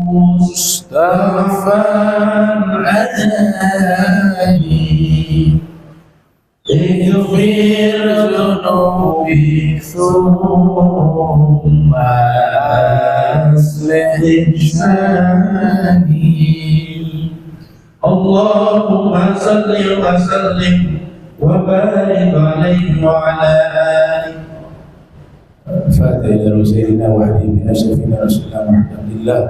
مصطفى أجاني اغفر ذنوبي ثم أصلح شاني. اللهم صل وسلم وبارك عليه وعلى آله. فاتح سيدنا وحبيبنا شفينا رسول الله محمد الله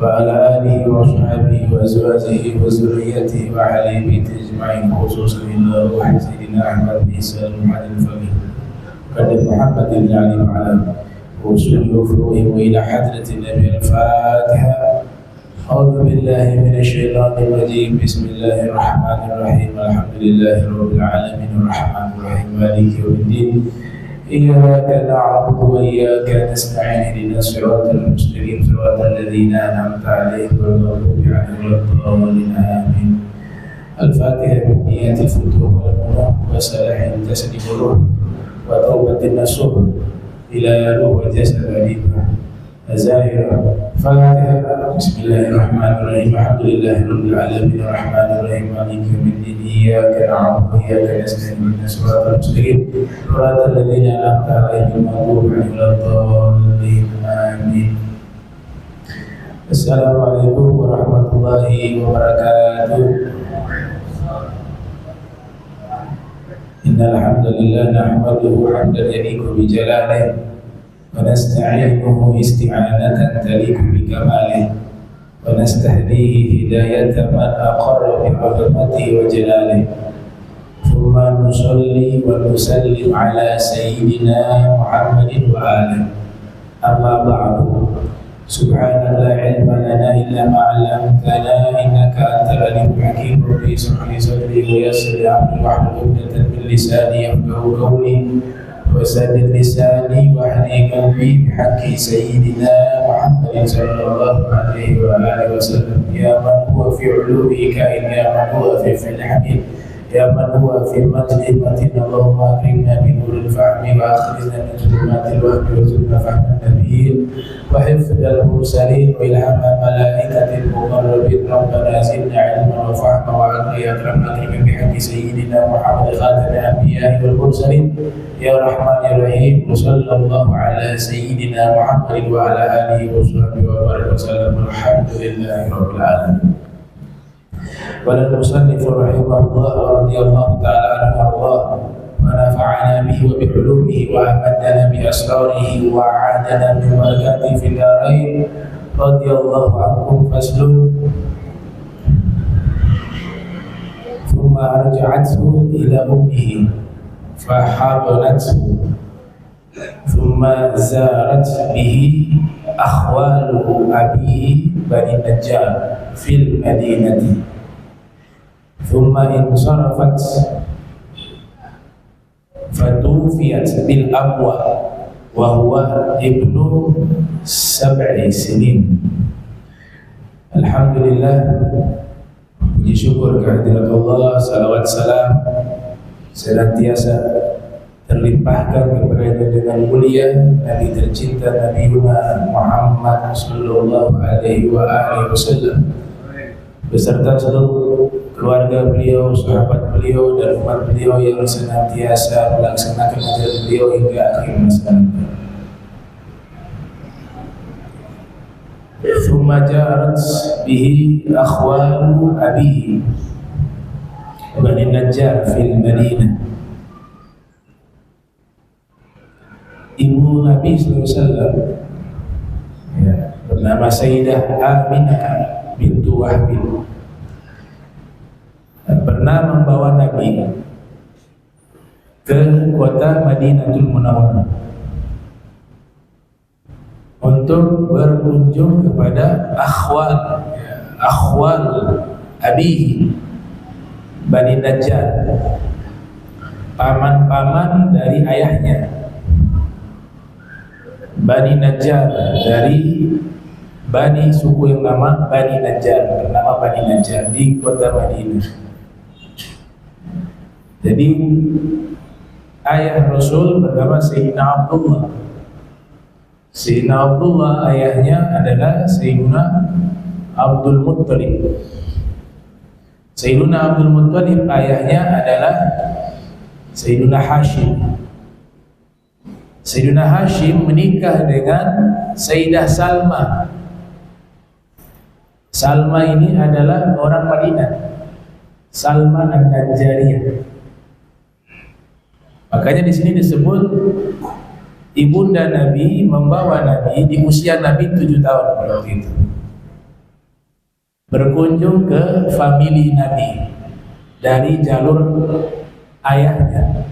وعلى آله وصحبه وأزواجه وذريته وأهل بيته أجمعين، خصوصا إلى روح سيدنا أحمد بن عيسى المعلم الفقيه قدر محمد بن علي وعلى وصوله وفروعه وإلى حضرة النبي. الفاتحة. أعوذ بالله من الشيطان الرجيم. بسم الله الرحمن الرحيم. الحمد لله رب العالمين الرحمن الرحيم مالك يوم الدين. إياك نعبد وإياك نستعين. اهدنا الصراط المستقيم صراط الذين أنعمت عليهم غير المغضوب عليهم ولا الضالين آمين. الفاتحة بالنيات الفتوح والمنى وصلاح الجسد والروح وتوبة النصوح إلى روح الجسد والإيمان الزاهرة. فاتحة. بسم الله الرحمن الرحيم. الحمد لله رب العالمين الرحمن الرحيم مالك يوم الدين. إياك نعبد وإياك نستعين. اهدنا الصراط المستقيم صراط الذين أنعمت عليهم غير المغضوب عليهم ولا الضالين آمين. السلام عليكم ورحمة الله وبركاته. إن الحمد لله نحمده حمدا يليق بجلاله ونستعينه استعانة تليق بكماله ونستهديه هداية من أقر بعظمته وجلاله. ثم نصلي ونسلم على سيدنا محمد وآله. أما بعد. سبحانك لا علم لنا إلا ما علمتنا إنك أنت العليم الحكيم. ربي اشرح لي صدري ويسر لي أمري واحلل عقدة من لساني يفقهوا قولي وسدد لساني واهدي قلبي بحق سيدنا محمد صلى الله عليه وآله وسلم. يا من هو في علوه كائن، يا من هو في فعل حميد، يا من هو في المجد متين. اللهم أكرمنا بنور الفهم وأخرجنا من ظلمات الوهم وارزقنا فهم النبيين وحفظ المرسلين وإلهام ملائكة المقربين. ربنا زدنا علما وفهما وعقلا يا أكرم الأكرمين بحق سيدنا محمد خاتم الأنبياء والمرسلين يا رحمن يا رحيم. وصلى الله على سيدنا محمد وعلى آله وصحبه وبارك وسلم. والحمد لله رب العالمين. قال المصنف رحمه الله رضي الله تعالى عنه وارضاه ونفعنا به وبعلومه وأمدنا بأسراره وأعادنا من بركاته في الدارين. رضي الله عنكم. فصل. ثم أرجعته إلى أمه فحضنته ثم زارت به أخواله أبيه بني النجار في المدينة ثم انصرفت فتوفيت بالأبوى وهو ابن 7 سنين. Alhamdulillah, puji syukur kehadirat Allah, salawat salam senantiasa terlimpahkan kepada dengan mulia Nabi tercinta Nabi Muhammad sallallahu alaihi wasallam beserta seluruh keluarga beliau, sahabat beliau dan umat beliau yang senantiasa melaksanakan ajaran beliau hingga akhir masa. Thumma jarat bihi akhwalu abihi Bani Najjar fil Madinah. Ibu Nabi SAW bernama Sayyidah Aminah bintu Wahb pernah membawa Nabi ke kota Madinatul Munawwarah untuk berkunjung kepada akhwal abihi Bani Najjar, paman-paman dari ayahnya. Bani Najjar dari Bani suku yang nama Bani Najjar, bernama Bani Najjar di kota Madinah. Jadi ayah Rasul bernama Sayyidina Abdullah. Sayyidina Abdullah ayahnya adalah Sayyidina Abdul Muttalib. Sayyidina Abdul Muttalib ayahnya adalah Sayyidina Hashim. Sayyidina Hashim menikah dengan Sayyidah Salma. Salma ini adalah orang Madinah, Salma An-Najjariyah. Makanya di sini disebut ibunda Nabi membawa Nabi di usia Nabi 7 tahun waktu itu, berkunjung ke famili Nabi dari jalur ayahnya.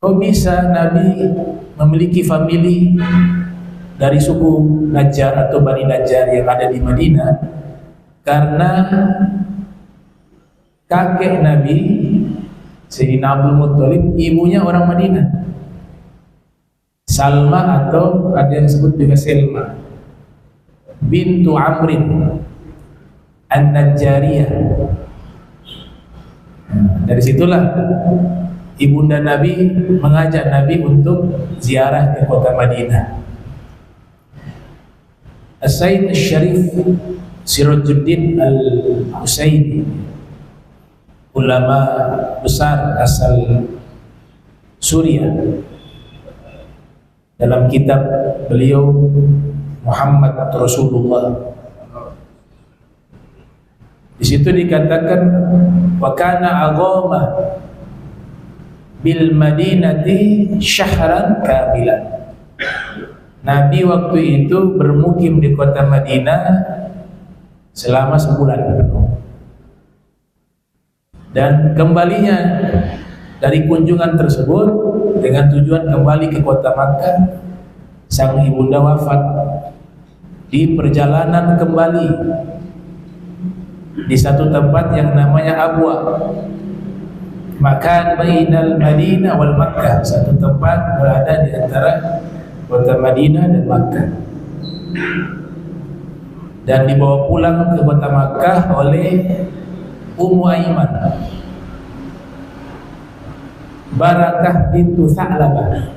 Kok bisa Nabi memiliki famili dari suku Najjar atau Bani Najjar yang ada di Madinah? Karena kakek Nabi Sayyidina Abdul Muttalib ibunya orang Madinah, Salma atau ada yang disebut juga Selma bintu Amrin An-Najjariyah. Dari situlah ibunda Nabi mengajak Nabi untuk ziarah ke kota Madinah. As-Sayyid Asy-Syarif Sirajuddin Al-Husaini, ulama besar asal Suriah, dalam kitab beliau Muhammad Rasulullah, di situ dikatakan wa kana aghamah bil Madinati syahran kamilan. Nabi waktu itu bermukim di kota Madinah selama sebulan penuh. Dan kembalinya dari kunjungan tersebut dengan tujuan kembali ke kota Makkah, sang ibunda wafat. Di perjalanan kembali di satu tempat yang namanya Abwa, makan bainal Madinah wal Makkah, satu tempat berada di antara kota Madinah dan Makkah, dan dibawa pulang ke kota Makkah oleh Ummu Aiman, Barakah bintu Sa'labah,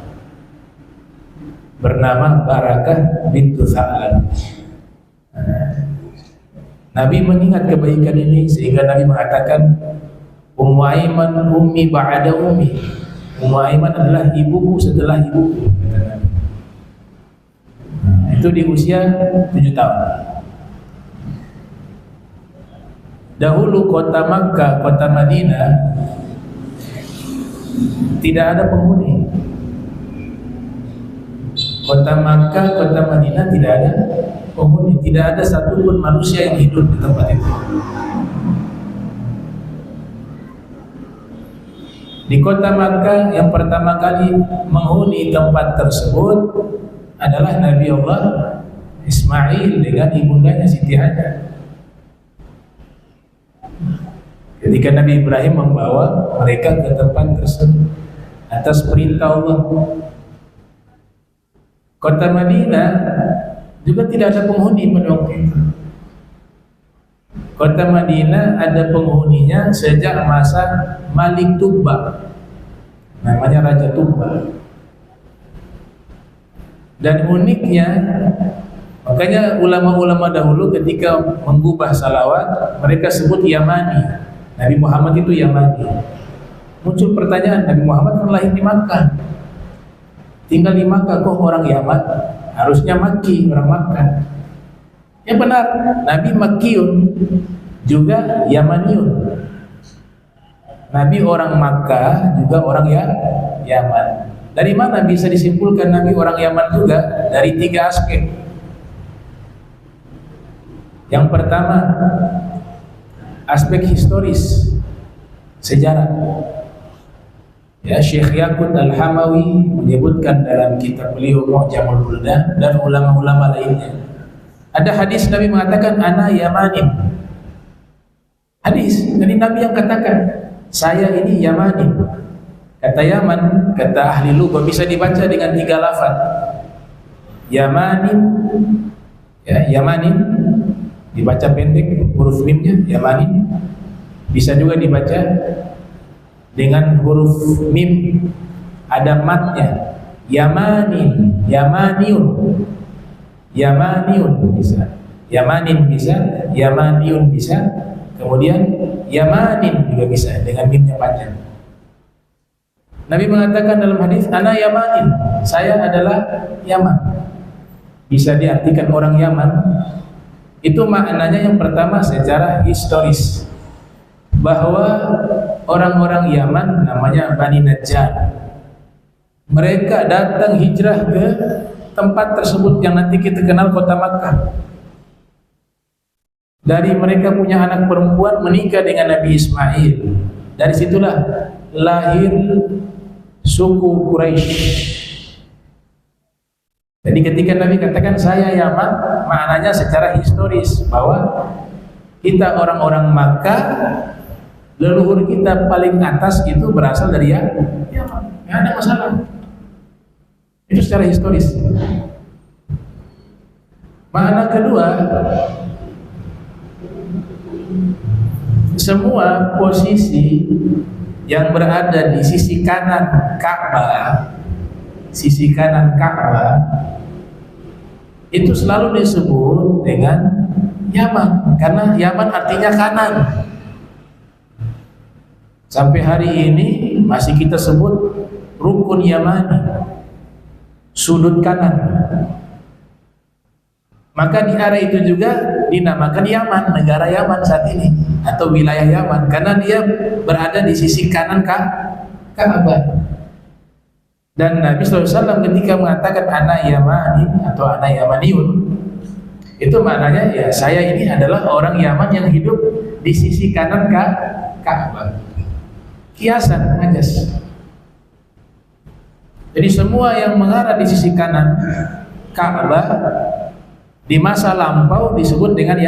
bernama Barakah bintu Sa'labah. Nabi mengingat kebaikan ini sehingga Nabi mengatakan Ummu Aiman ummi ba'da ummi. Ummu Aiman adalah ibuku setelah ibuku. Itu di usia 7 tahun. Dahulu kota Makkah, kota Madinah tidak ada penghuni. Kota Makkah, kota Madinah tidak ada penghuni, tidak ada satupun manusia yang hidup di tempat itu. Di kota Makkah yang pertama kali menghuni tempat tersebut adalah Nabi Allah Ismail dengan ibundanya Siti Hajar. Ketika Nabi Ibrahim membawa mereka ke tempat tersebut atas perintah Allah. Kota Madinah juga tidak ada penghuni pada waktu itu. Kota Madinah ada penghuninya sejak masa Malik Tubba, namanya Raja Tubba. Dan uniknya, makanya ulama-ulama dahulu ketika menggubah salawat mereka sebut Yamani. Nabi Muhammad itu Yamani. Muncul pertanyaan, Nabi Muhammad kan lahir di Makkah, tinggal di Makkah, kok orang Yaman? Harusnya Makki, orang Makkah. Ya benar, Nabi Makkiyun juga Yamaniun. Nabi orang Makkah juga orang Yaman. Dari mana bisa disimpulkan Nabi orang Yaman juga? Dari 3 aspek. Yang pertama, aspek historis, sejarah. Ya, Syekh Yaqut Al-Hamawi menyebutkan dalam kitab beliau Mu'jamul Buldan dan ulama-ulama lainnya. Ada hadis Nabi mengatakan ana Yamanin. Hadis dari Nabi yang katakan saya ini Yamanin. Kata Yaman, kata ahli lugah bisa dibaca dengan 3 lafaz. Yamanin, ya, Yamanin dibaca pendek huruf mimnya, Yamanin. Bisa juga dibaca dengan huruf mim ada matnya, Yamanin. Yamaniun. Yamaniun bisa. Yamanin bisa, Yamaniun bisa. Kemudian Yamanin juga bisa dengan mimnya panjang. Nabi mengatakan dalam hadis, ana Yamanin, saya adalah Yaman. Bisa diartikan orang Yaman. Itu maknanya yang pertama secara historis, bahwa orang-orang Yaman namanya Bani Najjar. Mereka datang hijrah ke tempat tersebut yang nanti kita kenal kota Makkah. Dari mereka punya anak perempuan menikah dengan Nabi Ismail. Dari situlah lahir suku Quraisy. Jadi ketika Nabi katakan saya Yaman, maknanya secara historis bahwa kita orang-orang Makkah, leluhur kita paling atas itu berasal dari Yaman. Tidak ada masalah. Itu secara historis. Makna kedua, semua posisi yang berada di sisi kanan Ka'bah, itu selalu disebut dengan Yaman, karena Yaman artinya kanan. Sampai hari ini masih kita sebut rukun Yamani, sudut kanan. Maka di area itu juga dinamakan Yaman, negara Yaman saat ini, atau wilayah Yaman, karena dia berada di sisi kanan Ka'bah. Dan Nabi SAW ketika mengatakan ana Yamani atau ana Yamaniun, itu maknanya ya saya ini adalah orang Yaman yang hidup di sisi kanan Ka'bah. Kiasan, majas. Jadi semua yang mengarah di sisi kanan Ka'bah di masa lampau disebut dengan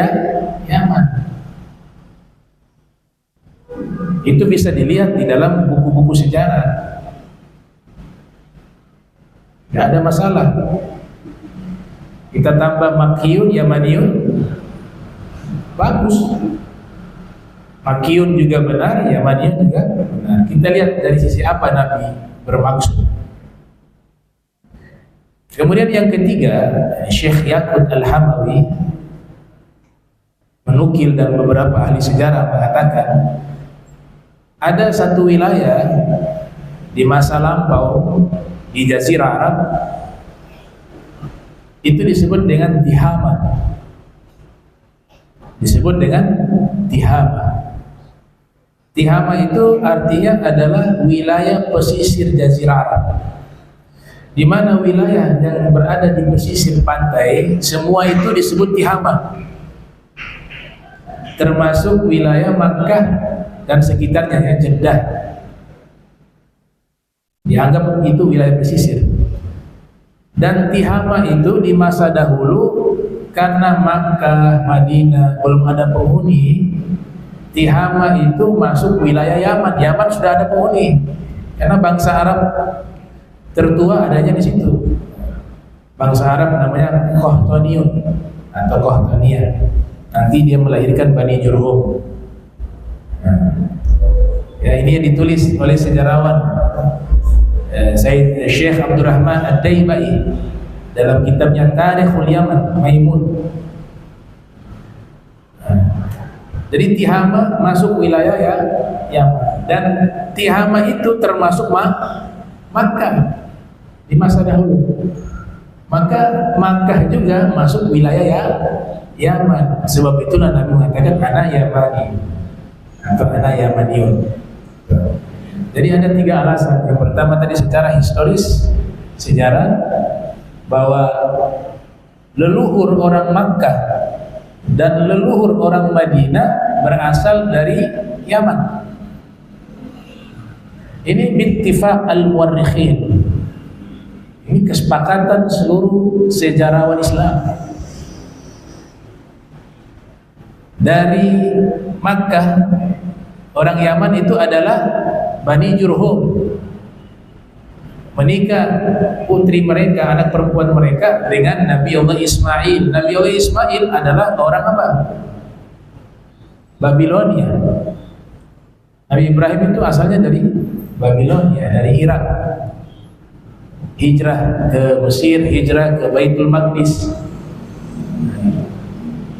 Yaman. Itu bisa dilihat di dalam buku-buku sejarah. Tidak ada masalah. Kita tambah Makkiyun, Yamaniun, bagus. Makkiyun juga benar, Yamaniun juga benar. Kita lihat dari sisi apa Nabi bermaksud. Kemudian yang ketiga, Syekh Yaqut Al-Hamawi menukil dan beberapa ahli sejarah mengatakan ada satu wilayah di masa lampau di Jazirah Arab itu disebut dengan Tihama. Disebut dengan Tihama. Tihama itu artinya adalah wilayah pesisir Jazirah Arab, di mana wilayah yang berada di pesisir pantai semua itu disebut Tihama, termasuk wilayah Makkah dan sekitarnya, ya, Jeddah, dianggap itu wilayah pesisir. Dan Tihama itu di masa dahulu karena Makkah, Madinah belum ada penghuni, Tihama itu masuk wilayah Yaman. Yaman sudah ada penghuni karena bangsa Arab tertua adanya di situ. Bangsa Arab namanya Qahtaniun atau Qahtania. Nanti dia melahirkan Bani Jurhum. Ya, ini yang ditulis oleh sejarawan Sayyid Syekh Abdurrahman Ad-Daibai dalam kitabnya Tarikhul Yaman Maimun. Jadi Tihama masuk wilayah Yaman, dan Tihama itu termasuk Makkah di masa dahulu. Maka Makkah juga masuk wilayah Yaman. Sebab itulah Nabi mengatakan ana Yamani atau ana Yamaniun. Jadi ada tiga alasan. Yang pertama tadi secara historis, sejarah, bahwa leluhur orang Makkah dan leluhur orang Madinah berasal dari Yaman. Ini bittifaq al-muwarrikhin. Ini kesepakatan seluruh sejarawan Islam. Dari Makkah, orang Yaman itu adalah Bani Jurhum. Menikah putri mereka, anak perempuan mereka dengan Nabi Allah Ismail. Nabi Allah Ismail adalah orang apa? Babilonia. Nabi Ibrahim itu asalnya dari Babilonia, dari Irak. hijrah ke Mesir, hijrah ke Baitul Maqdis.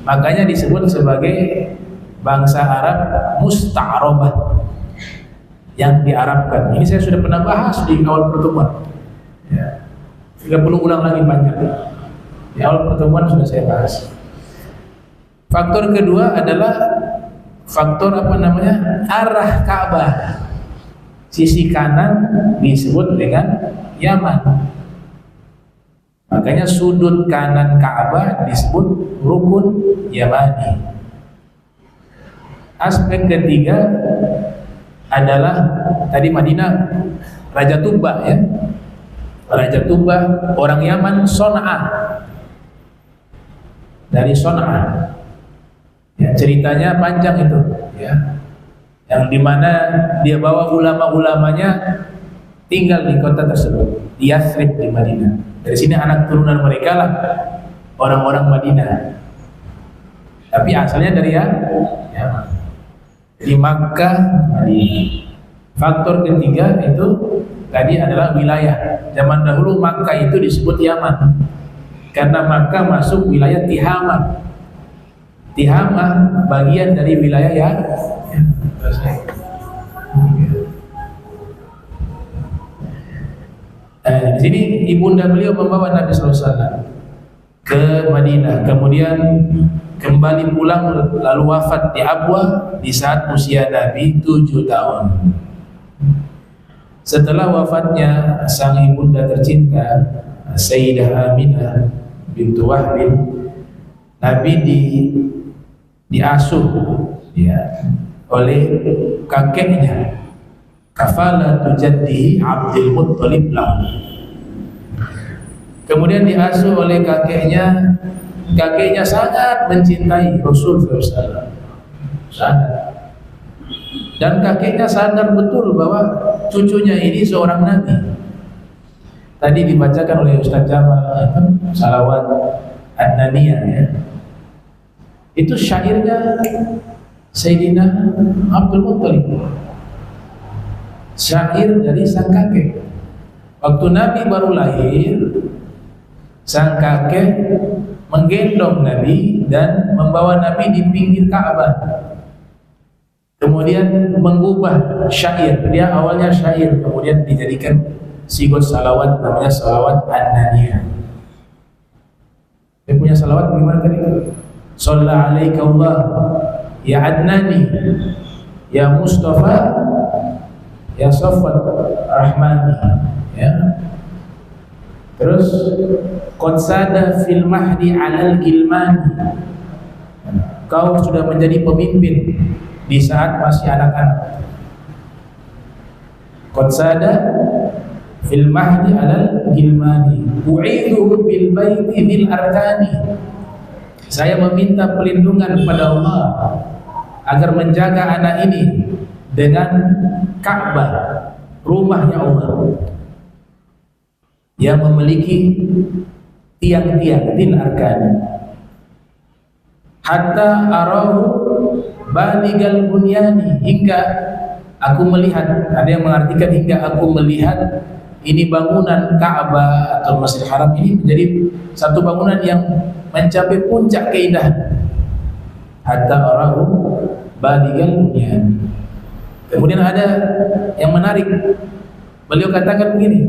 Makanya disebut sebagai bangsa Arab musta'rabah, yang diarabkan. Ini saya sudah pernah bahas di awal pertemuan. Ya. Tidak perlu ulang lagi banyak. Di awal pertemuan sudah saya bahas. Faktor kedua adalah faktor arah Ka'bah. Sisi kanan disebut dengan Yaman. Makanya sudut kanan Ka'bah disebut rukun Yamani. Aspek ketiga adalah tadi Madinah, Raja Tuba ya. Raja Tuba orang Yaman, Son'a. Dari Son'a. Ya, ceritanya panjang itu ya. Yang dimana dia bawa ulama-ulamanya tinggal di kota tersebut, di Yathrib di Madinah. Dari sini anak turunan mereka lah orang-orang Madinah. Tapi asalnya dari Yaman. Di Makkah, Madinah. Faktor ketiga itu tadi adalah wilayah. Zaman dahulu Makkah itu disebut Yaman karena Makkah masuk wilayah Tihamah. Tihamah bagian dari wilayah ya. Di sini ibunda beliau membawa Nabi SAW ke Madinah, kemudian kembali pulang lalu wafat di Abwa di saat usia Nabi 7 tahun. Setelah wafatnya sang ibunda tercinta Sayyidah Aminah bintu Wahb, Nabi diasuh ya oleh kakeknya, kafalatu jaddihi Abdul Muttalib lahu. Kemudian diasuh oleh kakeknya. Kakeknya sangat mencintai Rasul SAW, sangat. Dan kakeknya sadar betul bahwa cucunya ini seorang nabi. Tadi dibacakan oleh Ustaz Jamal salawat An-Naniyah ya. Itu syairnya Sayyidina Abdul Muttalib, syair dari sang kakek. Waktu Nabi baru lahir, sang kakek menggendong Nabi dan membawa Nabi di pinggir Ka'bah. Kemudian mengubah syair. Dia awalnya syair, kemudian dijadikan sigot salawat, namanya salawat An-Naniyah. Dia punya salawat bagaimana tadi? Shalla alaika Allah ya Adnani ya Mustafa ya Safwat Rahmani ya. Terus qad sada fil mahdi 'alal gilmani. Kau sudah menjadi pemimpin di saat masih anak-anak. Qad sada fil mahdi 'alal gilmani. U'idhuhu bil baiti bil arkani. Saya meminta perlindungan kepada Allah agar menjaga anak ini dengan Ka'bah, rumahnya Allah, yang memiliki tiang-tiang din arkani. Hatta arahu baligal bunyani, hingga aku melihat, ada yang mengartikan hingga aku melihat ini bangunan Ka'bah atau Masjidil Haram ini menjadi satu bangunan yang mencapai puncak keindahan. Hatta arahu baligal bunyani. Kemudian ada yang menarik, beliau katakan begini,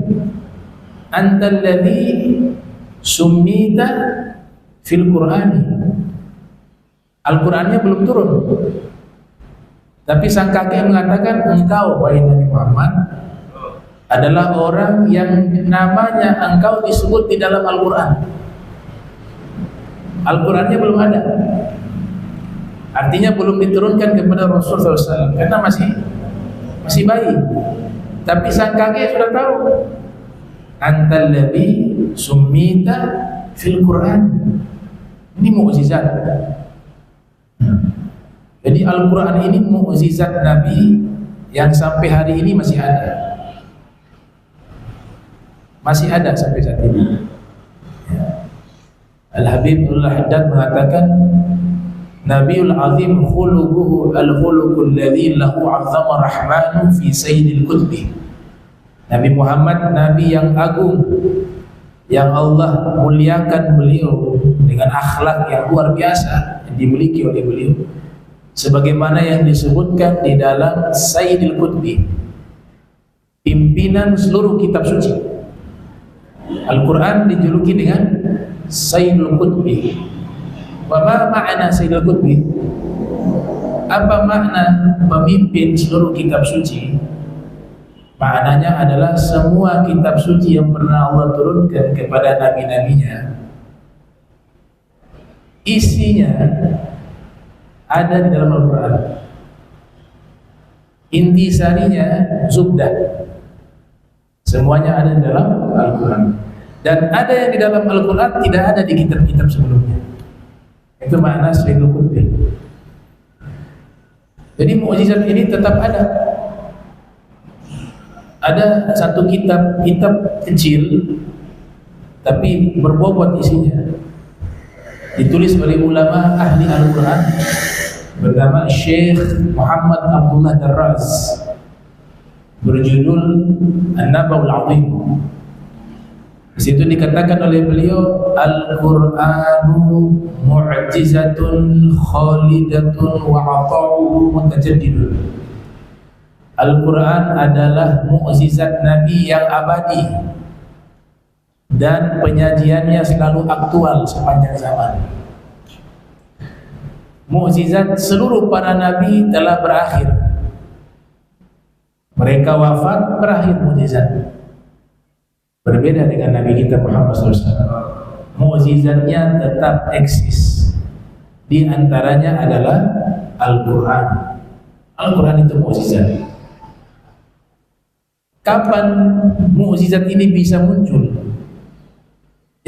antal ladzi summita fil Qur'ani. Al-Qur'annya belum turun, tapi sang kakek mengatakan engkau wahai Nabi Muhammad adalah orang yang namanya engkau disebut di dalam Al-Qur'an. Al-Qur'annya belum ada, artinya belum diturunkan kepada Rasulullah SAW karena masih bayi. Tapi sang kakek sudah tahu, antal ladzi summita fil Qur'an. Ini mukjizat. Jadi Al-Qur'an ini mukjizat Nabi yang sampai hari ini masih ada. Masih ada sampai saat ini. Ya. Al-Habib Al-Haddad mengatakan Nabiul Azim khuluquhu al-khuluqul ladzi lahu 'azzama rahmanu fi sayyidil kutubi. Nabi Muhammad nabi yang agung, yang Allah muliakan beliau dengan akhlak yang luar biasa yang dimiliki oleh beliau, sebagaimana yang disebutkan di dalam Sayyidil Qutbi, pimpinan seluruh kitab suci. Al-Quran dijuluki dengan Sayyidul Qutbi. Wa ma ma'na Sayyidul Qutbi? Apa makna pemimpin seluruh kitab suci? Maknanya adalah semua kitab suci yang pernah Allah turunkan kepada nabi-nabinya, isinya ada di dalam Al-Quran. Intisarinya zubdah, semuanya ada di dalam Al-Quran. Dan ada yang di dalam Al-Quran tidak ada di kitab-kitab sebelumnya. Itu makna Sayyidul Qutbi. Jadi mukjizat ini tetap ada. Ada satu kitab kecil tapi berbobot isinya, ditulis oleh ulama ahli Al-Quran bernama Syekh Muhammad Abdullah Darraz, berjudul An-Nabaul Azim. Di situ dikatakan oleh beliau, Al-Qur'anu mu'jizatun khalidatun wa 'ata'uhu mutajaddidun. Al-Quran adalah mukjizat Nabi yang abadi dan penyajiannya selalu aktual sepanjang zaman. Mukjizat seluruh para Nabi telah berakhir. Mereka wafat, berakhir mukjizat. Berbeda dengan Nabi kita Muhammad SAW. Mukjizatnya tetap eksis. Di antaranya adalah Al-Quran. Al-Quran itu mukjizat. Kapan mukjizat ini bisa muncul?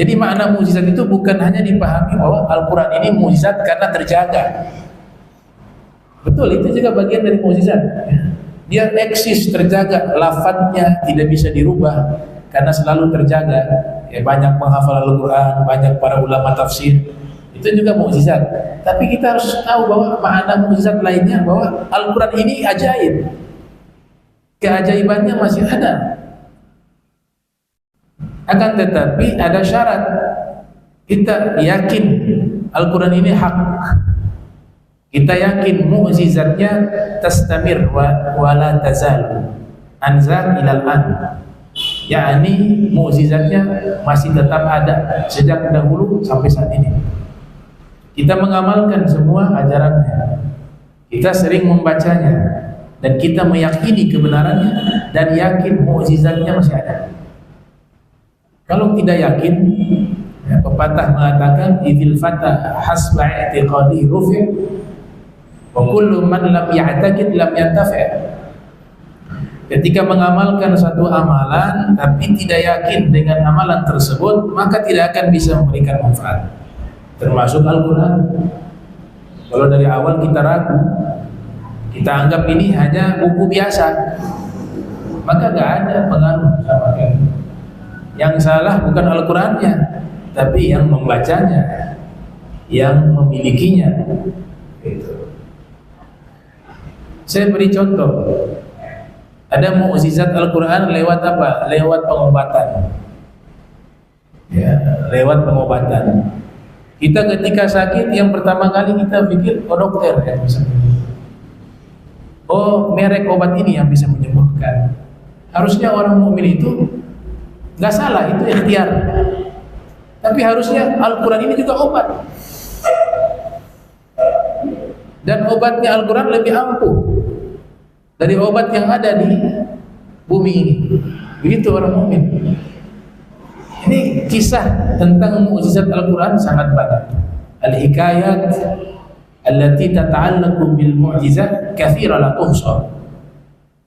Jadi makna mukjizat itu bukan hanya dipahami bahwa Al-Quran ini mukjizat karena terjaga. Betul, itu juga bagian dari mukjizat. Dia eksis, terjaga, lafadznya tidak bisa dirubah karena selalu terjaga. Ya, banyak penghafal Al-Quran, banyak para ulama tafsir, itu juga mukjizat. Tapi kita harus tahu bahwa makna mukjizat lainnya bahwa Al-Quran ini ajaib. Keajaibannya masih ada. Akan tetapi ada syarat. Kita yakin Al-Quran ini hak. Kita yakin mukjizatnya tastamir wa la tazal anza ilal an. yakni mukjizatnya masih tetap ada sejak dahulu sampai saat ini. Kita mengamalkan semua ajarannya, kita sering membacanya, dan kita meyakini kebenarannya dan yakin mukjizatnya masih ada. Kalau tidak yakin, ya, pepatah mengatakan idil fata hasba i'tiqadi rufi' wa kullu man lam ya'taqid lam yantafi'. Ketika mengamalkan satu amalan tapi tidak yakin dengan amalan tersebut, maka tidak akan bisa memberikan manfaat. Termasuk Al-Quran. Kalau dari awal kita ragu, kita anggap ini hanya buku biasa, maka gak ada pengaruh sama sekali. Yang salah bukan Al-Qurannya, tapi yang membacanya, yang memilikinya. Gitu. Saya beri contoh. Ada mukjizat Al-Quran lewat apa? Lewat pengobatan. Ya, lewat pengobatan. Kita ketika sakit, yang pertama kali kita pikir, oh dokter yang bisa menyembuhkan. Oh merek obat ini yang bisa menyembuhkan. Harusnya orang mukmin itu nggak salah, itu ikhtiar. Tapi harusnya Al-Quran ini juga obat. Dan obatnya Al-Quran lebih ampuh dari obat yang ada di bumi ini. Begitu orang mukmin. Ini kisah tentang mukjizat Al-Quran sangat banyak. Al-hikayat allati tata'allaqu bil mu'jizat katsira la tuhsa.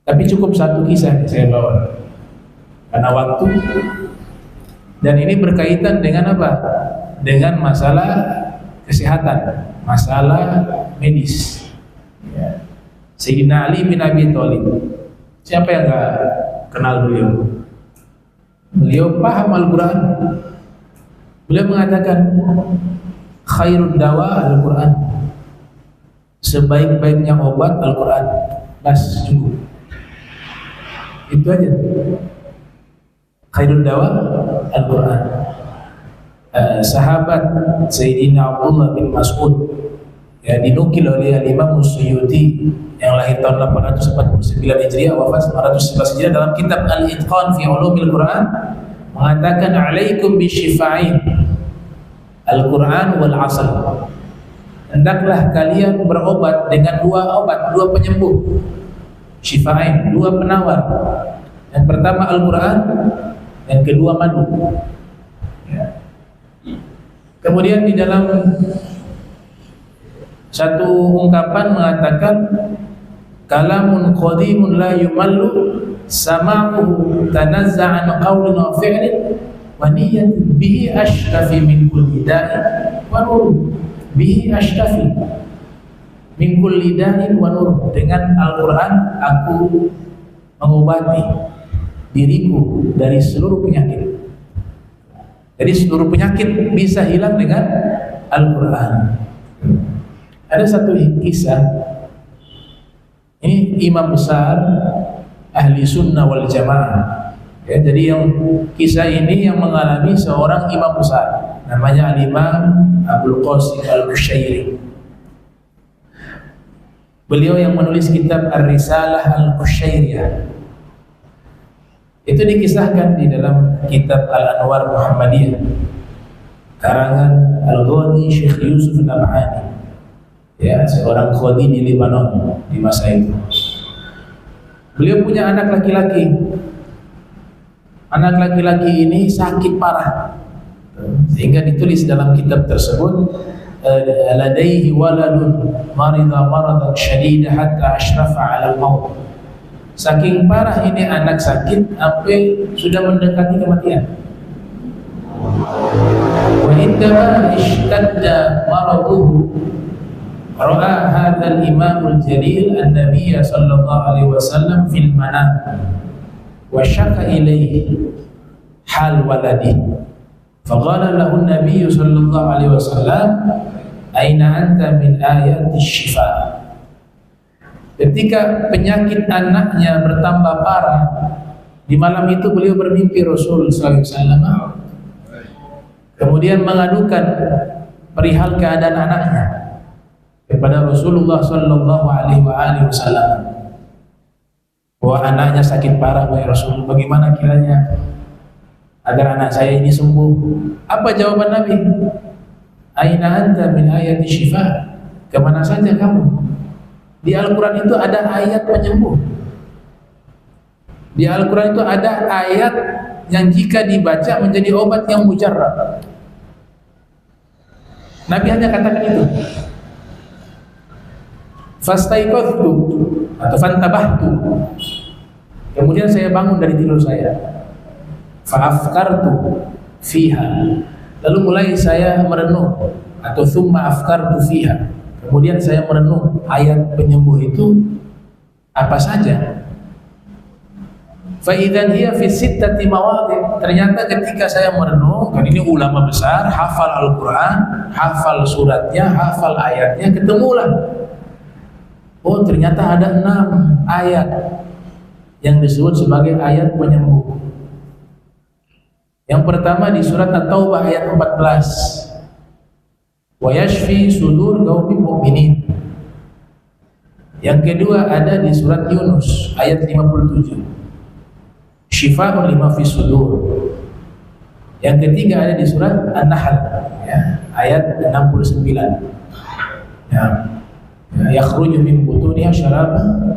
Tapi cukup satu kisah yang saya bawa karena waktu. Dan ini berkaitan dengan apa? Dengan masalah kesehatan, masalah medis. Ya. Sayyidina Ali bin Abi Thalib. Siapa yang enggak kenal beliau? Beliau paham Al-Quran. Beliau mengatakan khairud dawa Al-Quran. Sebaik-baiknya obat Al-Quran. Bas, cukup. Itu aja. Khairud dawa Al-Quran. Sahabat Sayyidina Abdullah bin Mas'ud ya, dinukil oleh Imam Suyuti yang lahir tahun 849 Hijriah, wafat 911 Hijriah, dalam kitab Al-Itqan fi Ulumil Quran mengatakan, alaikum bisyifa'in Al-Quran wal asal. Hendaklah kalian berobat dengan dua obat, dua penyembuh. Syifa'in, dua penawar. Yang pertama Al-Quran, yang kedua madu. Ya. Kemudian di dalam satu ungkapan mengatakan, kalamun qadimun la yumallu sama'uhu tanazza'an qawlin wa fi'lin wa niyyatin bihi ashtafi min kulli da'in wa nur. Bihi ashtafi min kulli da'in wa nur. Dengan Al-Quran aku mengobati diriku dari seluruh penyakit. Jadi seluruh penyakit bisa hilang dengan Al-Quran. Ada satu kisah, ini imam besar ahli sunnah wal jamaah ya, jadi yang kisah ini yang mengalami seorang imam besar, namanya Al-Imam Abul Qasim Al-Qushairi. Beliau yang menulis kitab Ar-Risalah Al-Qushairiyah. Itu dikisahkan di dalam kitab Al-Anwar Muhammadiyah karangan Al-Ghani Syekh Yusuf Nabhani, ya, seorang khodi di Lebanon di masa itu. Beliau punya anak laki-laki. Anak laki-laki ini sakit parah, sehingga ditulis dalam kitab tersebut, ladaihi waladun marida maradan syadida hatta ashrafa 'ala al-maut. Saking parah ini anak sakit sampai sudah mendekati kematian. Wa indama ishtadda maraduhu ra'a hadzal imamul jalil an-nabiy sallallahu alaihi wasallam fil manam wa syaka ilaihi hal waladi faqala lahu an-nabiy sallallahu alaihi wasallam aina anta min ayati syifa. Ketika penyakit anaknya bertambah parah, di malam itu beliau bermimpi Rasul sallallahu alaihi wasallam, kemudian mengadukan perihal keadaan anaknya kepada Rasulullah sallallahu alaihi wasallam, bahwa anaknya sakit parah, wahai Rasul, bagaimana kiranya agar anak saya ini sembuh? Apa jawaban Nabi? Aina anta min ayati syifa? Kemana saja kamu? Di Al-Quran itu ada ayat penyembuh. Di Al-Quran itu ada ayat yang jika dibaca menjadi obat yang mujarrab. Nabi hanya katakan itu. Fastaiqadtu atau fantabahtu. Kemudian saya bangun dari tidur saya. Fa'afkartu fiha. Lalu mulai saya merenung, atau thumma afkartu fiha. Kemudian saya merenung ayat penyembuh itu apa saja. Fa idzan hiya fi sittati mawadhi'. Ternyata ketika saya merenung, kan ini ulama besar, hafal Al-Quran, hafal suratnya, hafal ayatnya, ketemulah, oh ternyata ada 6 ayat yang disebut sebagai ayat penyembuh. Yang pertama di surat At-Taubah ayat 14, wa yashfi sudur qaumin mu'minin. Yang kedua ada di surat Yunus ayat 57, syifa'un lima fis sudur. Yang ketiga ada di surat An-Nahl ya, ayat 69, ya, yakhruju min butuniha syarabun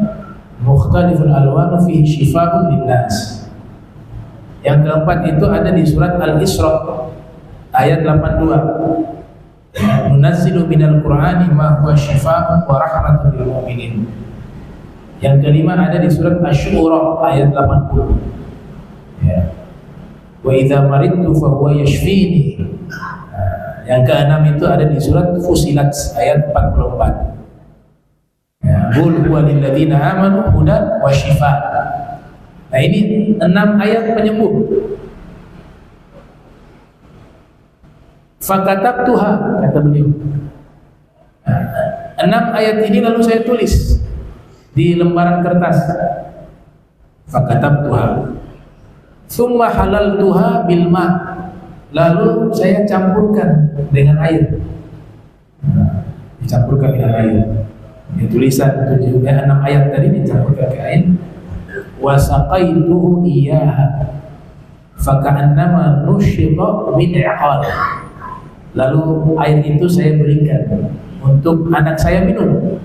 mukhtalifun alwanu fihi syifa'un linnas. Yang keempat itu ada di surat Al-Isra ayat 82, nunazzilu minal Qur'ani ma huwa syifaa'un wa rahmatun lil mu'minin. Yang kelima ada di surat Asy-Syu'ara ayat 80, ya, wa idza maridtu fa huwa yashfini. Yang keenam itu ada di surat Fusilat ayat 44, ya, qul huwa lil ladzina amanu hudan wa syifaa'. Nah ini 6 ayat penyembuh. Fakatabtuha, kata beliau. 6 ayat ini lalu saya tulis di lembaran kertas. Fakatabtuha Tsumma halaltuha bil ma. Lalu saya campurkan dengan air. Dicampurkan dengan air. Ini tulisan 6 ayat tadi dicampurkan ke air. Wa saqaituhu iyyaha faka'annama nushita min iqal. Lalu air itu saya berikan untuk anak saya minum.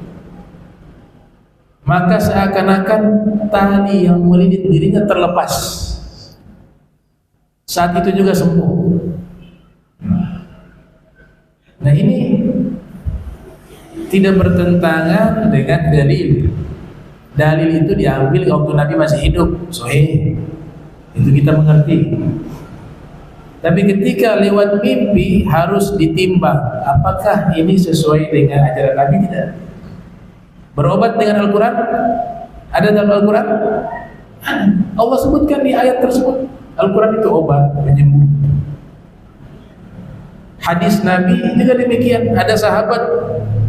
Maka seakan-akan tali yang melilit dirinya terlepas. Saat itu juga sembuh. Nah, ini tidak bertentangan dengan dalil. Dalil itu diambil waktu Nabi masih hidup, sahih. Itu kita mengerti. Tapi ketika lewat mimpi harus ditimbang, apakah ini sesuai dengan ajaran Nabi tidak? Berobat dengan Al-Quran? Ada dalam Al-Quran? Allah sebutkan di ayat tersebut. Al-Quran itu obat, penyembuh. Hadis Nabi juga demikian. Ada sahabat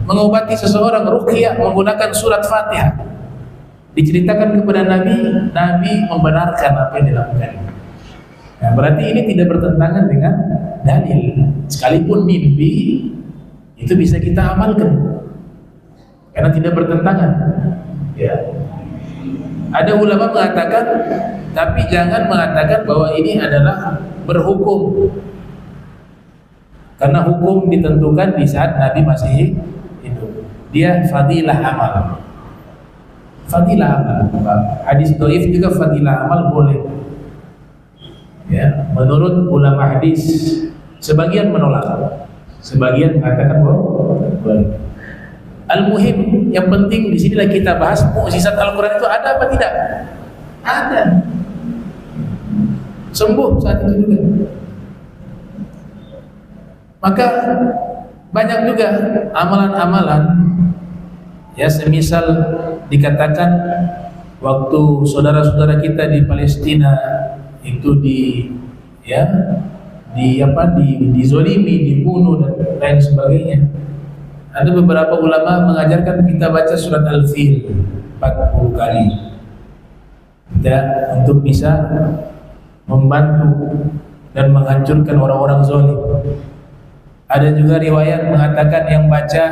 mengobati seseorang ruqyah menggunakan surat Fatihah. Diceritakan kepada Nabi, Nabi membenarkan apa yang dilakukan. Nah, berarti ini tidak bertentangan dengan dalil. Sekalipun mimpi itu bisa kita amalkan karena tidak bertentangan. Ya. Ada ulama mengatakan, tapi jangan mengatakan bahwa ini adalah berhukum, karena hukum ditentukan di saat Nabi masih hidup. Dia fadilah amal. Fadilah amal. Hadis dhaif juga fadilah amal boleh. Ya, menurut ulama hadis, sebagian menolak, sebagian mengatakan boleh. Al-muhim, yang penting di sinilah kita bahas mukjizat Al-Quran itu ada apa tidak? Ada. Sembuh saat itu juga. Maka banyak juga amalan-amalan, ya, semisal dikatakan waktu saudara-saudara kita di Palestina itu dizolimi, dibunuh dan lain sebagainya. Ada beberapa ulama mengajarkan kita baca surat Al-Fil 40 kali. Ya, untuk bisa membantu dan menghancurkan orang-orang zalim. Ada juga riwayat mengatakan yang baca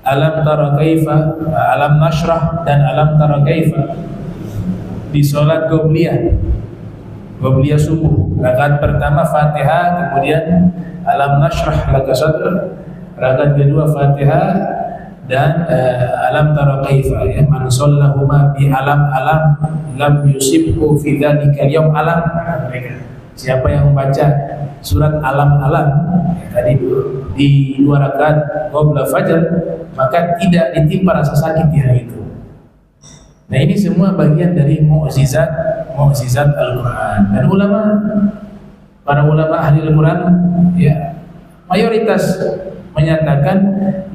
Alam tara kaifa, Alam nashrah dan Alam tara kaifa di salat qobliyah subuh, rakaat pertama Fatihah, kemudian Alam nashrah laka sadrak, rakaat kedua Fatihah dan Alam tara kaifa, ya, man shallahuma bi alam lam yusibhu fi dzalika al-yawm alam. Siapa yang membaca surat alam tadi di 2 rakaat qabla fajar, maka tidak ditimpa rasa sakit di hari itu. Nah, ini semua bagian dari mukjizat Al-Quran. Dan para ulama ahli Al-Quran, ya, mayoritas menyatakan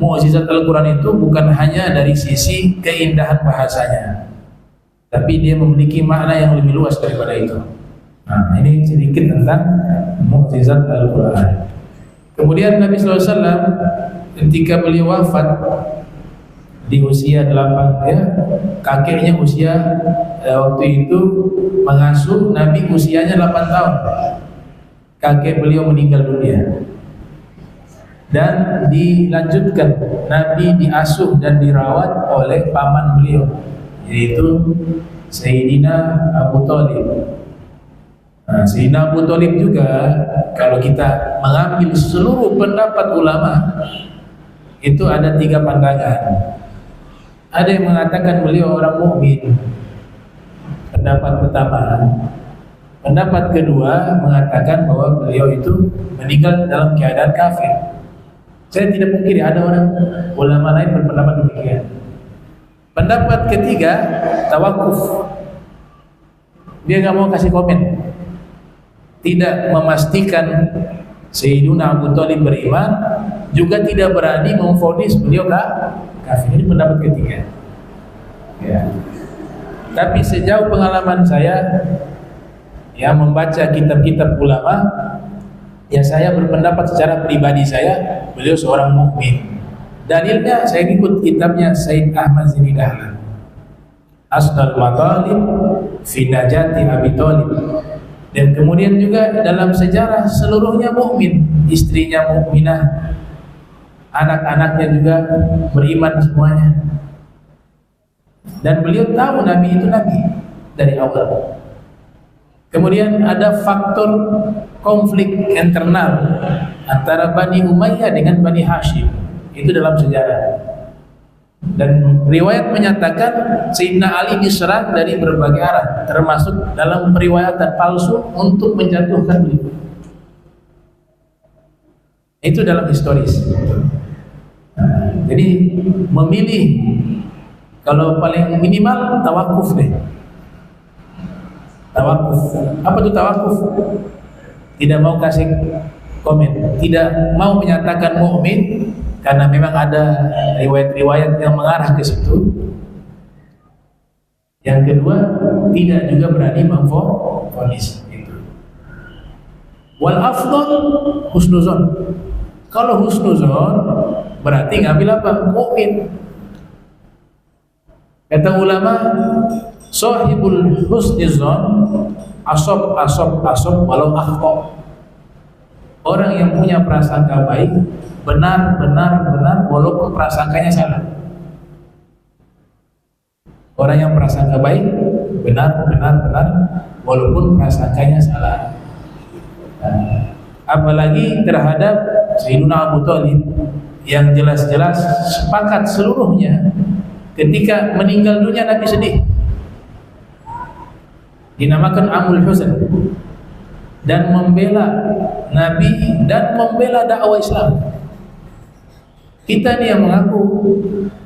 mukjizat Al-Quran itu bukan hanya dari sisi keindahan bahasanya, tapi dia memiliki makna yang lebih luas daripada itu. Nah, ini sedikit tentang mukjizat Al-Quran. Kemudian Nabi SAW ketika beliau wafat di usia 8, ya, kakeknya usia waktu itu mengasuh Nabi usianya 8 tahun. Kakek beliau meninggal dunia. Dan dilanjutkan, Nabi diasuh dan dirawat oleh paman beliau, yaitu Sayyidina Abu Thalib. Nah, Sayyidina Abu Thalib juga, kalau kita mengambil seluruh pendapat ulama, itu ada 3 pandangan. Ada yang mengatakan beliau orang mukmin, pendapat pertama. Pendapat kedua mengatakan bahwa beliau itu meninggal dalam keadaan kafir. Saya tidak mungkin ada orang ulama lain berpendapat demikian. Pendapat ketiga, tawakuf. Dia nggak mau kasih komen, tidak memastikan Sayyidina Abu Thalib beriman, juga tidak berani memvonis beliau kafir. Ini pendapat ketiga. Ya. Tapi sejauh pengalaman saya, ya, membaca kitab-kitab ulama, ya, saya berpendapat secara pribadi saya, beliau seorang mukmin. Dalilnya saya ikut kitabnya Said Ahmad Zaini Dahlan, Asdal Matalib fi Najati Abi Thalib, Dan kemudian juga dalam sejarah seluruhnya mukmin, istrinya mukminah, anak-anaknya juga beriman semuanya. Dan beliau tahu Nabi itu Nabi dari awal. Kemudian ada faktor konflik internal antara Bani Umayyah dengan Bani Hashim. Itu dalam sejarah. Dan riwayat menyatakan Sayyidina Ali diserang dari berbagai arah, termasuk dalam periwayatan palsu untuk menjatuhkan beliau. Itu dalam historis. Jadi memilih, kalau paling minimal tawakuf deh. Tawakuf. Apa itu tawakuf? Tidak mau kasih komen, tidak mau menyatakan mukmin karena memang ada riwayat-riwayat yang mengarah ke situ. Yang kedua, tidak juga berani memvonis itu. Wal afdal husnuzon. Kalau husnuzon berarti ngambil apa? Mukmin. Kata ulama, sahibul husnuzon asab walau akhta. Orang yang punya prasangka baik benar walaupun prasangkanya salah. Orang yang prasangka baik benar walaupun prasangkanya salah. Apalagi terhadap Sayyidina Abu Thalib yang jelas-jelas sepakat seluruhnya ketika meninggal dunia Nabi sedih. Dinamakan Amul Huzn, dan membela Nabi dan membela dakwah Islam. Kita nih yang mengaku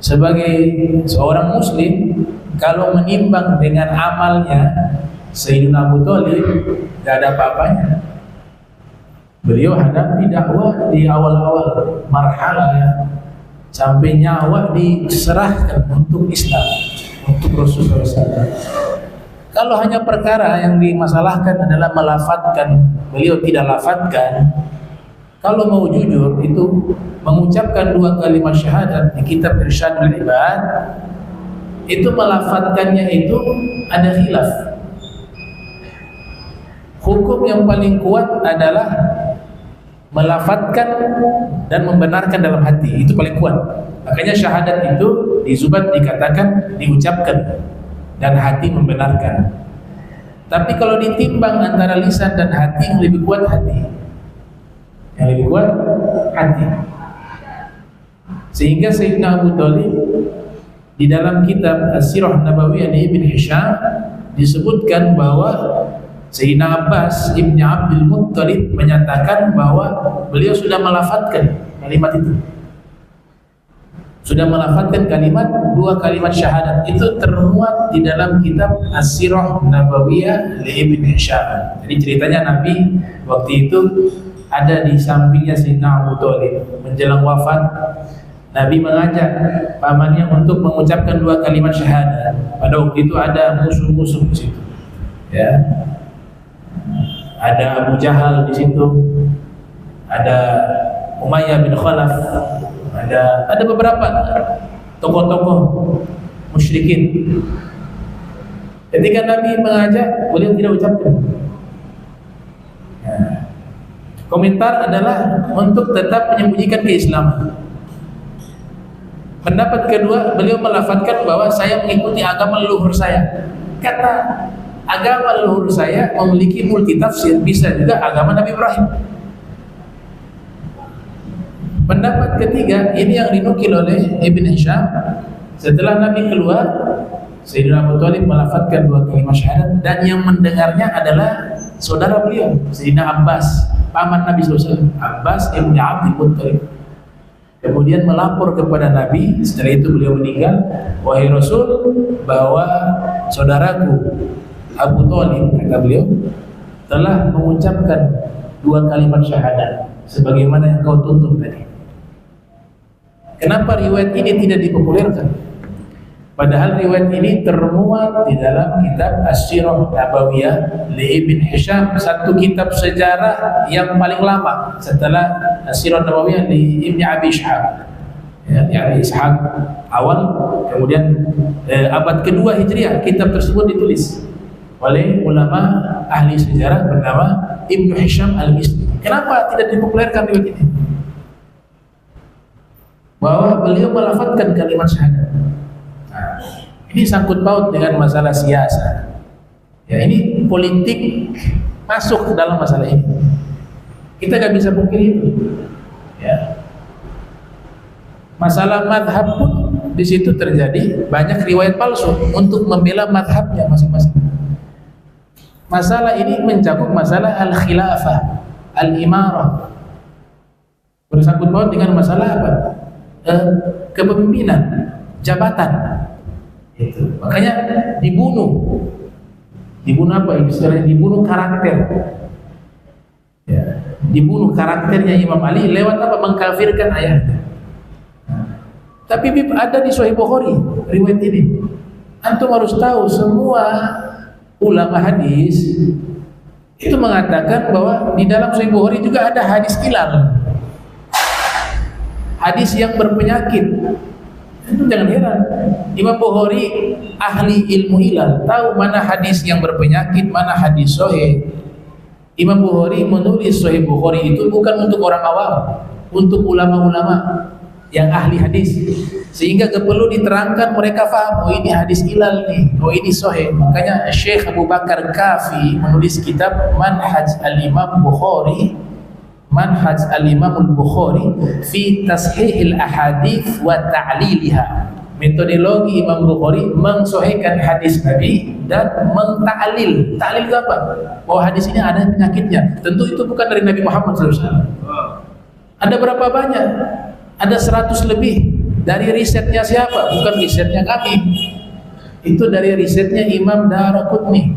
sebagai seorang muslim, kalau menimbang dengan amalnya Sayyidina Abu Thalib tidak ada apa-apanya. Beliau hadapi dakwah di awal-awal marhalahnya sampai nyawa diserahkan untuk Islam, untuk Rasulullah SAW. Kalau hanya perkara yang dimasalahkan adalah melafatkan, beliau tidak lafatkan. Kalau mau jujur itu mengucapkan 2 kalimat syahadat di kitab Irsyadul Ibad, itu melafatkannya itu ada khilaf. Hukum yang paling kuat adalah melafatkan dan membenarkan dalam hati, itu paling kuat. Makanya syahadat itu di Zubat dikatakan diucapkan dan hati membenarkan. Tapi kalau ditimbang antara lisan dan hati, yang lebih kuat hati. Yang lebih kuat hati. Sehingga Sayyidina Abu Thalib di dalam kitab As-Sirah Nabawiyah Ibn Hisham disebutkan bahwa Sayyidina Abbas Ibn Abdul Muttalib menyatakan bahwa beliau sudah melafatkan kalimat itu. Sudah melafatkan kalimat 2 kalimat syahadat. Itu termuat di dalam kitab As-Sirah Nabawiyah Ibn Hisham. Jadi ceritanya Nabi waktu itu ada di sampingnya Sayyidina Abu Thalib. Menjelang wafat, Nabi mengajak pamannya untuk mengucapkan 2 kalimat syahadat. Pada waktu itu ada musuh-musuh di situ. Ya. Ada Abu Jahal di situ. Ada Umayyah bin Khalaf. Ada beberapa tokoh-tokoh musyrikin. Ketika Nabi mengajak, beliau tidak ucapkan. Komentar adalah untuk tetap menyembunyikan keislaman. Pendapat kedua, beliau melafatkan bahwa saya mengikuti agama leluhur saya. Kata agama leluhur saya memiliki multi tafsir, bisa juga agama Nabi Ibrahim. Pendapat ketiga, ini yang dinukil oleh Ibn Hisham. Setelah Nabi keluar, Sayyidina Abu Thalib melafatkan 2 kalimat syahadat, dan yang mendengarnya adalah saudara beliau, Sayyidina Abbas, paman Nabi SAW, Abbas Ibn Abdul Muttalib. Kemudian melapor kepada Nabi. Setelah itu beliau meninggal, wahai Rasul, bahwa saudaraku Abu Thalib, kata beliau, telah mengucapkan 2 kalimat syahadat sebagaimana yang kau tuntut tadi. Kenapa riwayat ini tidak dipopulerkan? Padahal riwayat ini termuat di dalam kitab As-Sirah Nabawiyah Ibn Hisham, satu kitab sejarah yang paling lama setelah As-Sirah Nabawiyah di Ibn Abi Ishaq. Ya, Abi Ishaq awal, kemudian abad kedua Hijriah kitab tersebut ditulis oleh ulama ahli sejarah bernama Ibnu Hisham Al-Misri. Kenapa tidak dipopulerkan riwayat ini? Bahwa beliau melafadzkan kalimat syahadat. Nah, ini sangkut paut dengan masalah siasa. Ya, ini politik masuk ke dalam masalah ini. Kita nggak bisa pungkiri itu. Ya. Masalah madhab pun di situ terjadi banyak riwayat palsu untuk membela madhabnya masing-masing. Masalah ini mencakup masalah al-khilafah, al-imarah, bersangkut paut dengan masalah apa? Kepemimpinan, jabatan. Itu. Makanya dibunuh apa istilahnya? Dibunuh karakter. Ya. Dibunuh karakternya Imam Ali lewat apa? Mengkafirkan ayahnya. Tapi ada di Sahih Bukhari riwayat ini. Antum harus tahu semua ulama hadis itu mengatakan bahwa di dalam Sahih Bukhari juga ada hadis ilal, hadis yang berpenyakit. Itu jangan heran, Imam Bukhari ahli ilmu ilal, tahu mana hadis yang berpenyakit, mana hadis sahih. Imam Bukhari menulis Sahih Bukhari itu bukan untuk orang awam, untuk ulama-ulama yang ahli hadis, sehingga perlu diterangkan mereka faham, oh ini hadis ilal nih, oh ini sahih. Makanya Syekh Abu Bakar Kafi menulis kitab Manhaj al-Imam Bukhari, Manhaj al-Imam al-Bukhari fi tashihil ahadith wa ta'liliha. Metodologi Imam Bukhari mensahihkan hadis Nabi dan menta'lil. Ta'lil itu apa? Bahwa hadis ini ada penyakitnya. Tentu itu bukan dari Nabi Muhammad SAW. Ada berapa banyak? Ada 100 lebih. Dari risetnya siapa? Bukan risetnya kami. Itu dari risetnya Imam Daraqutni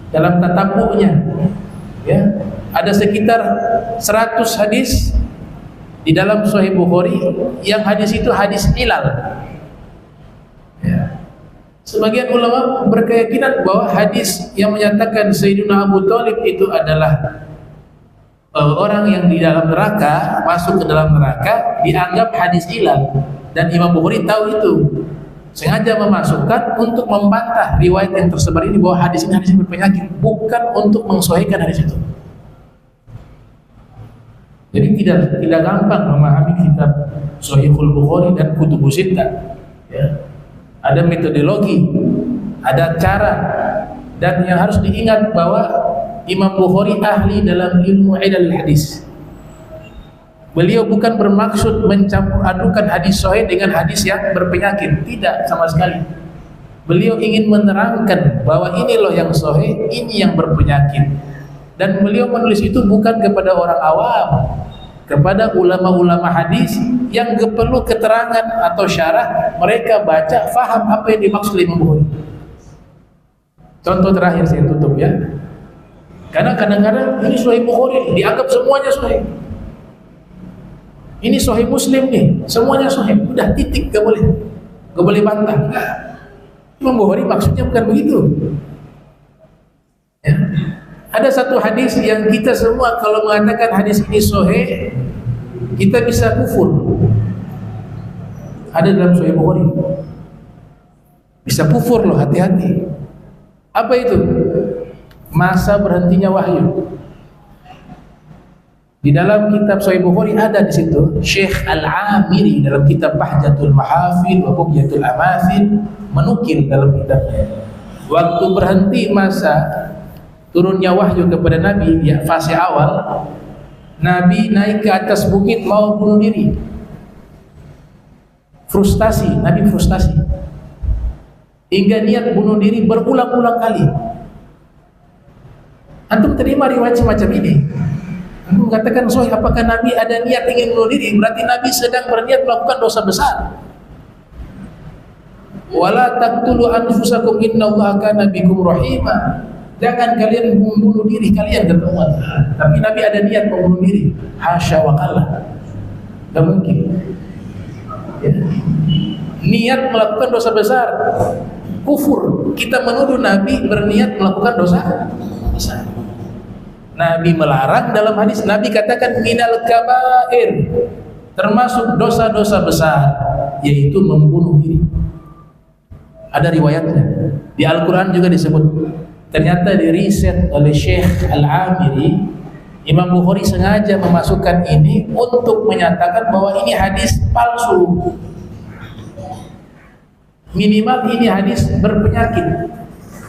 dalam tatabu'nya. Ya, ada sekitar 100 hadis di dalam Sahih Bukhari yang hadis itu hadis ilal. Ya. Sebagian ulama berkeyakinan bahwa hadis yang menyatakan Sayyidina Abu Thalib itu adalah orang yang di dalam neraka, masuk ke dalam neraka, dianggap hadis ilal, dan Imam Bukhari tahu itu, sengaja memasukkan untuk membantah riwayat yang tersebar ini bahwa hadis ini hadis berpenyakit, bukan untuk mensahihkan hadis itu. Jadi tidak gampang memahami kitab Sahihul Bukhari dan Kutubus Sittah. Ya. Ada metodologi, ada cara, dan yang harus diingat bahwa Imam Bukhari ahli dalam ilmu ilal hadis. Beliau bukan bermaksud mencampur adukan hadis sahih dengan hadis yang berpenyakit, tidak sama sekali. Beliau ingin menerangkan bahwa ini loh yang sahih, ini yang berpenyakit. Dan beliau menulis itu bukan kepada orang awam, kepada ulama-ulama hadis yang perlu keterangan atau syarah, mereka baca, faham apa yang dimaksud Imam Bukhari. Contoh terakhir saya tutup ya. Karena kadang-kadang ini Sahih Bukhari dianggap semuanya sahih. Ini Sahih Muslim nih, semuanya sahih. Udah titik, gak boleh bantah. Imam Bukhari maksudnya bukan begitu. Ya. Ada satu hadis yang kita semua kalau mengatakan hadis ini sahih, kita bisa kufur. Ada dalam Sahih Bukhari. Bisa kufur loh, hati-hati. Apa itu? Masa berhentinya wahyu. Di dalam kitab Sahih Bukhari ada di situ Syekh Al-Amiri dalam kitab Bahjatul Mahafid wa Bughyatul Amathil menukil dalam kitabnya, waktu berhenti masa turunnya wahyu kepada Nabi, ya fase awal, Nabi naik ke atas bukit mau bunuh diri. Frustasi, Nabi frustasi hingga niat bunuh diri berulang-ulang kali. Antum terima riwayat semacam ini? Antum katakan sahih, apakah Nabi ada niat ingin bunuh diri? Berarti Nabi sedang berniat melakukan dosa besar. Wala taqtulu anfusakum innallaha kana bikum rahima. Jangan kalian membunuh diri kalian, kata Allah. Tapi Nabi ada niat membunuh diri. Hasya wa kalla. Tidak mungkin. Ya. Niat melakukan dosa besar, kufur. Kita menuduh Nabi berniat melakukan dosa besar. Nabi melarang dalam hadis. Nabi katakan minal kabair, termasuk dosa-dosa besar, yaitu membunuh diri. Ada riwayatnya. Di Al-Quran juga disebut ternyata diriset oleh Syekh Al-Amiri, Imam Bukhari sengaja memasukkan ini untuk menyatakan bahwa ini hadis palsu. Minimal ini hadis berpenyakit,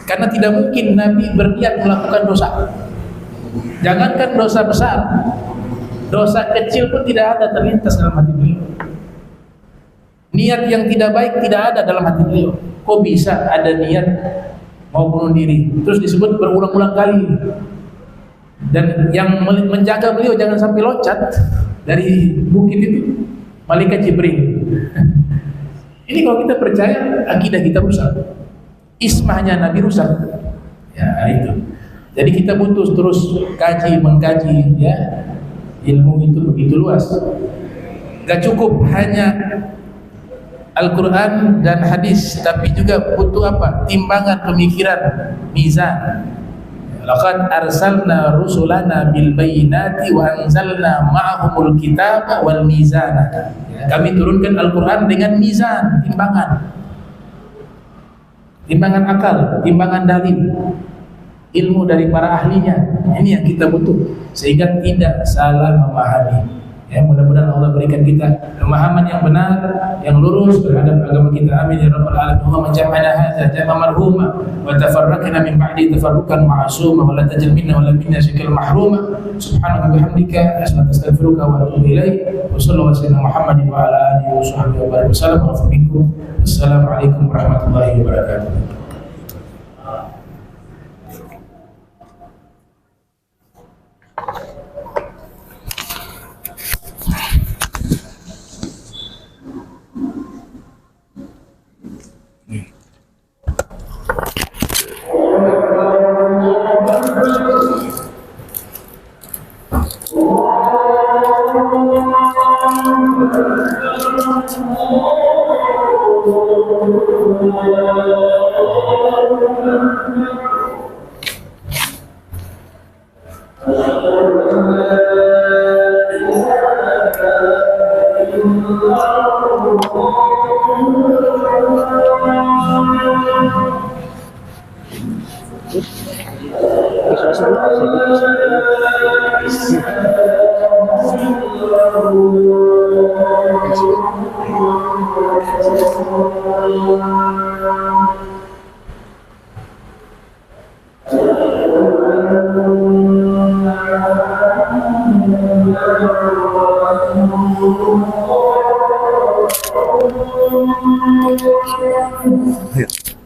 karena tidak mungkin Nabi berniat melakukan dosa. Jangankan dosa besar, dosa kecil pun tidak ada terlintas dalam hati beliau. Niat yang tidak baik tidak ada dalam hati beliau. Kok bisa ada niat mau bunuh diri? Terus disebut berulang-ulang kali. Dan yang menjaga beliau jangan sampai loncat dari bukit itu, malaikat Jibril. Ini kalau kita percaya, akidah kita rusak, ismahnya Nabi rusak. Ya itu. Jadi kita butuh terus kaji, mengkaji, ya. Ilmu itu begitu luas. Gak cukup hanya Al-Quran dan hadis, tapi juga butuh apa? Timbangan pemikiran, mizan. Laqad arsalna rusulana bil bayyinati wa anzalna ma'ahumul kitaba wal mizana. Kami turunkan Al-Quran dengan mizan, timbangan. Timbangan akal, timbangan dalil. Ilmu dari para ahlinya. Ini yang kita butuh sehingga tidak salah memahami. Ya, mudah-mudahan Allah berikan kita pemahaman yang benar, yang lurus terhadap agama kita. Amin ya rabbal alamin. Allahumma jam'ana hadza jam'a marhuma wa tafarraqna min ba'di tafarruqan ma'suma wa la tajal minna wa la minna shakal mahruma. Subhanaka bihamdika astaghfiruka wa atubu ilaik. Wa sallallahu alaihi Muhammadin wa ala alihi wa sahbihi wa barik wasallam. Assalamualaikum warahmatullahi wabarakatuh. Ayo.